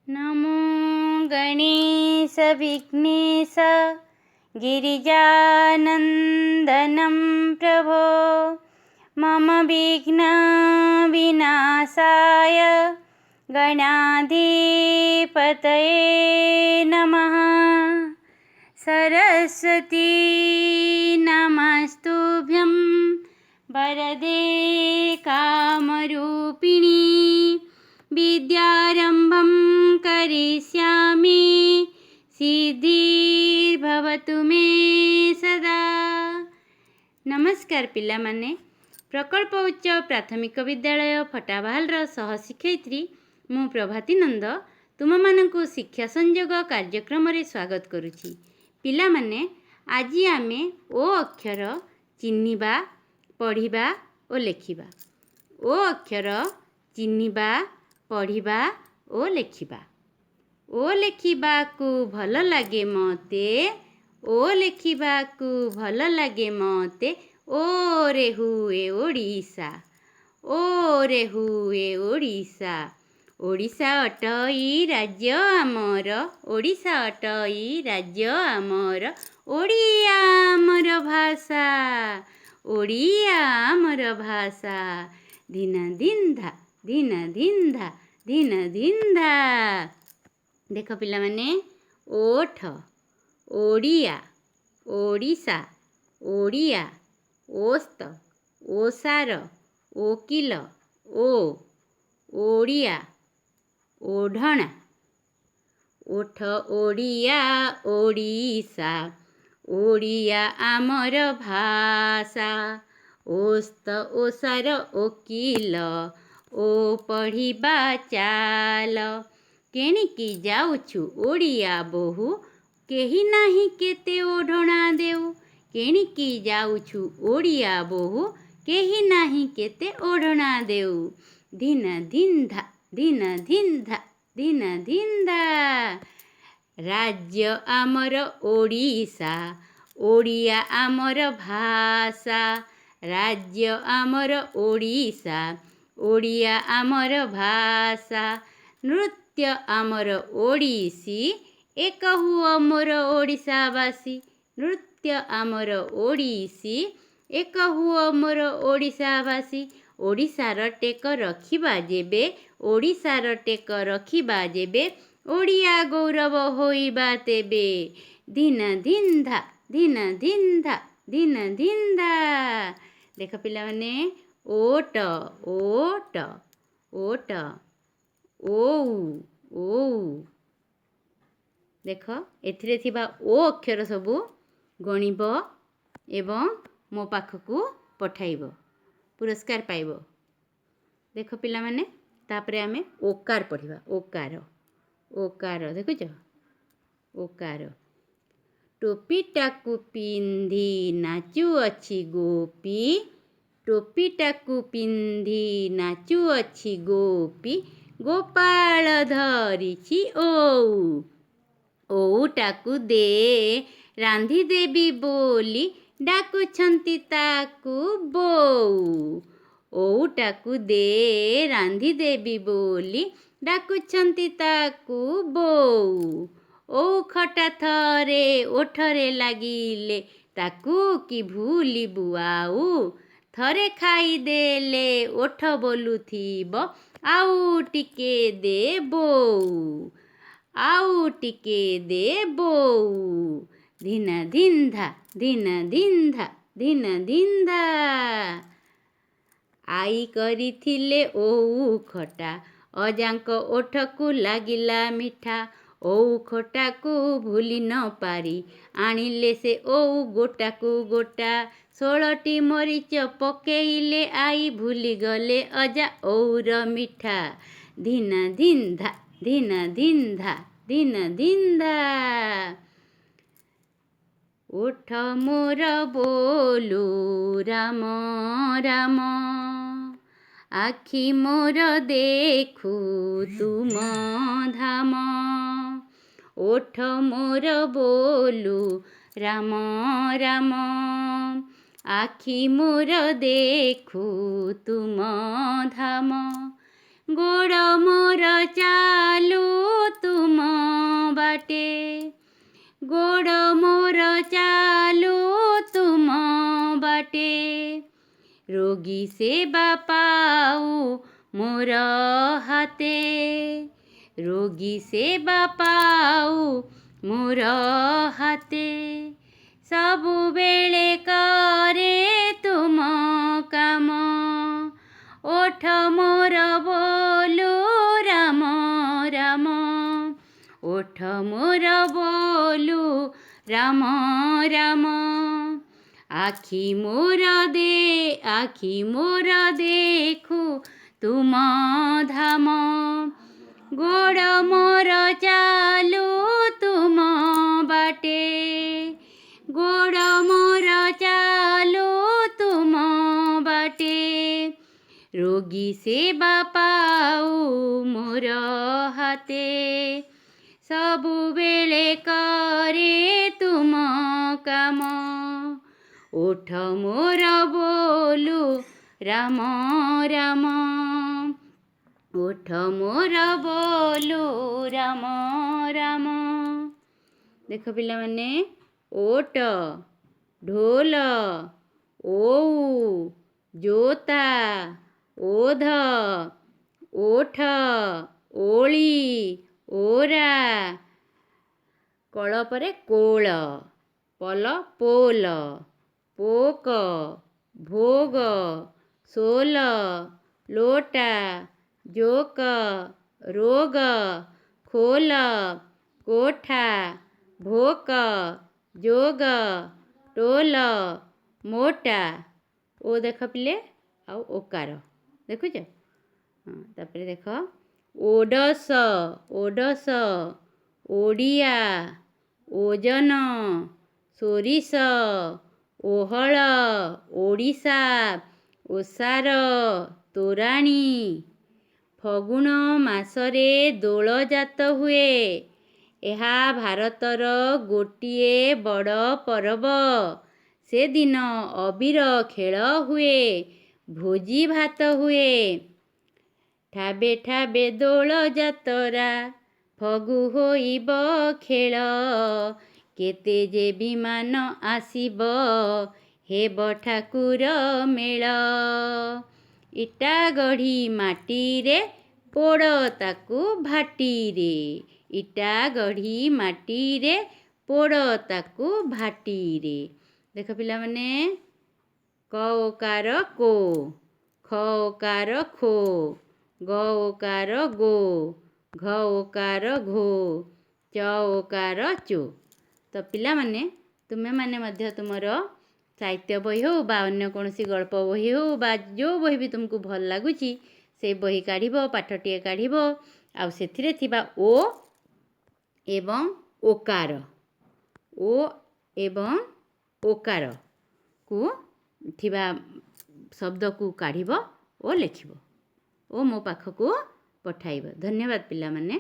नमो गणेश विघ्नेश गिरिजानन्दनं प्रभो मम विघ्न विनाशाय गणाधिपतये नमः। सरस्वती नमस्तुभ्यं वरदे कामरूपिणी विद्यारम्भं करिष्यामि सिद्धिर्भवतु मे सदा। नमस्कार पिलामाने, प्रकल्प उच्च प्राथमिक विद्यालय फटाबाहालर सहशिक्षयित्री मु प्रभाती नंद तुममानंकु शिक्षा संयोग कार्यक्रम रे स्वागत करुछि। पिलामाने आजि आमे ओ अक्षर चिन्हिबा, पढ़िबा और लेखिबा। ओ अक्षर चिन्हिबा, पढ़िबा और लेखिबा। ओ लेखिबाकु भल लागे मते, ओ लेखिबाकु भल लागे मते। ओ रे हुए ओडिशा, ओ रे हुए ओडिशा। ओडिशा अटई राज्य आमर, ओडिशा अटई राज्य आमर। ओडिया आमर भाषा, ओडिया आमर भाषा। धिन धिन्धा, धिन धिन्धा, धिन धिन्धा। देख पिला माने, ओठ, ओडिया, ओडिशा, ओडिया। ओस्त, ओसार, ओकिल, ओ, ओडिया, ओढ़णा। ओठ ओडिया, ओडिशा, ओडिया आमर भाषा। ओस्त, ओसार, ओकिल, ओ पढ़िबा चाल। केणिकी जाउछु ओडिया बोहू, केही नाही केते ओढ़णा देऊ। केणिकी जाउछु ओडिया बोहू, केही नाही केते ओढ़णा देऊ। धिन धिन्धा, धिन धिन्धा, धिन धिन्धा। राज्य आमर ओडिशा, ओडिया आमर भाषा। राज्य आमर ओडिशा, ओडिया आमर भाषा। नृत्य आमर ओडिसी, एकहु अमर ओडिशावासी। नृत्य आमर ओडिसी, एकहु अमर ओडिशावासी। ओडिशार टेक रखिबा जेबे, ओडिशार टेक रखिबा जेबे। ओडिया गौरव होइबा तेबे। धिन धिन्धा, धिन धिन्धा, धिन धिन्धा। देख पिला माने, ओट, ओट, ओट। ओउ, ओउ। देख एथिरे थिबा ओ अक्षर सबु गणिब एवं मो पाखकु पठाइब, पुरस्कार पाइब। देख पिला माने, तापरे आमे ओकार पढ़िबा। ओकार, ओकार देखुछ, ओकार। टोपीटाकु पिंधी नाचु अछि गोपी, टोपीटाकु पिंधी नाचु अछि गोपी। गोपाल धरिछि ओउ, ओउटाकु दे रांधि देबी बोली डाकुछंती ताकु बोउ। ओउटाकु दे रांधि देबी बोली डाकुछंती ताकु बोउ। ओउ खटा थरे ओठरे लागिले ताकु कि भूलिबु आउ। थरे खाई देले ओठ बोलुथिब आउ टिके दे बोउ, आउ टिके दे बोउ। धिन धिन्धा, धिन धिन्धा, धिन धिन्धा। आई करिथिले ओउ खटा, अजाଙ୍କ ओठकु लागिला मिठा। ओउ खटाकु भूली न पारी, आनिले से ओउ गोटाकु गोटा। 16ଟି मरीच पकेइले आई, भूली गले अजा ओउर मिठा। धिन धिन्धा, धिन धिन्धा, धिन धिन्धा। ओठ मोर बोलू राम राम, आखि मोर देखू तुम धाम। ओठ मोर बोलू राम राम, आखि मोर देखू तुम धाम। गोड़ मोर चालू ବାଟେ ଗୋଡ଼ ମୋର ଚାଲୁ ତୁମ ବାଟେ ରୋଗୀ ସେବା ପାଉ ମୋର ହାତେ ରୋଗୀ ସେବା ପାଉ ମୋର ହାତେ ସବୁବେଳେ କରେ ତୁମ କାମ ଓଠ ମୋର ବୋଲୁ ରାମ ରାମ ଓଠ ମୋର ବୋଲୁ ରାମ ରାମ ଆଖି ମୋର ଦେଖୁ ତୁମ ଧାମ ଗୋଡ଼ ମୋର ଚାଲୁ ତୁମ ବାଟେ ଗୋଡ଼ ମୋର ଚାଲୁ ତୁମ ବାଟେ ରୋଗୀ ସେବା ପାଉ ମୋର ହାତେ ସବୁବେଳେ କରେ ତୁମ କାମ ଓଠ ମୋର ବୋଲୁ ରାମ ରାମ ଓଠ ମୋର ବୋଲୁ ରାମ ରାମ ଦେଖ ପିଲାମାନେ ଓଟ ଢୋଲ ଓଉ ଜୋତା ଓଧ ଓଠ ଓଳି ଓରା କଳ ପରେ କୋଳ ପଲ ପୋଲ ପୋକ ଭୋଗ ସୋଲ ଲୋଟା ଜୋକ ରୋଗ ଖୋଲ କୋଠା ଭୋକ ଯୋଗ ଟୋଲ ମୋଟା ଓ ଦେଖ ପିଲେ ଆଉ ଓକାର ଦେଖୁଛ ତାପରେ ଦେଖ ଓଡ଼ଶ ଓଡ଼ଶ ଓଡ଼ିଆ ଓଜନ ସୋରିଷ ଓହଳ ଓଡ଼ିଶା ଓସାର ତୋରାଣୀ ଫଗୁଣ ମାସରେ ଦୋଳଯାତ ହୁଏ ଏହା ଭାରତର ଗୋଟିଏ ବଡ଼ ପର୍ବ ସେଦିନ ଅବିର ଖେଳ ହୁଏ ଭୋଜି ଭାତ ହୁଏ ଠାବେ ଠାବେ ଦୋଳ ଯାତରା ଫଗୁ ହୋଇବ ଖେଳ କେତେ ଯେ ବିମାନ ଆସିବ ହେବ ଠାକୁର ମେଳ ଇଟା ଗଢ଼ି ମାଟିରେ ପୋଡ଼ ତାକୁ ଭାଟିରେ ଇଟା ଗଢ଼ି ମାଟିରେ ପୋଡ଼ ତାକୁ ଭାଟିରେ ଦେଖ ପିଲାମାନେ କ ଓକାର କୋ ଖ ଓକାର ଖୋ ଗ ଓକାର ଗୋ ଘ ଓକାର ଘୋ ଚ ଓକାର ଚୋ ତ ପିଲାମାନେ ତୁମେମାନେ ମଧ୍ୟ ତୁମର ସାହିତ୍ୟ ବହି ହେଉ ବା ଅନ୍ୟ କୌଣସି ଗଳ୍ପ ବହି ହେଉ ବା ଯେଉଁ ବହି ବି ତୁମକୁ ଭଲ ଲାଗୁଛି ସେ ବହି କାଢ଼ିବ ପାଠଟିଏ କାଢ଼ିବ ଆଉ ସେଥିରେ ଥିବା ଓ ଏବଂ ଓକାର ଓ ଏବଂ ଓକାରକୁ ଥିବା ଶବ୍ଦକୁ କାଢ଼ିବ ଓ ଲେଖିବ ଓ ମୋ ପାଖକୁ ପଠାଇବ ଧନ୍ୟବାଦ ପିଲାମାନେ।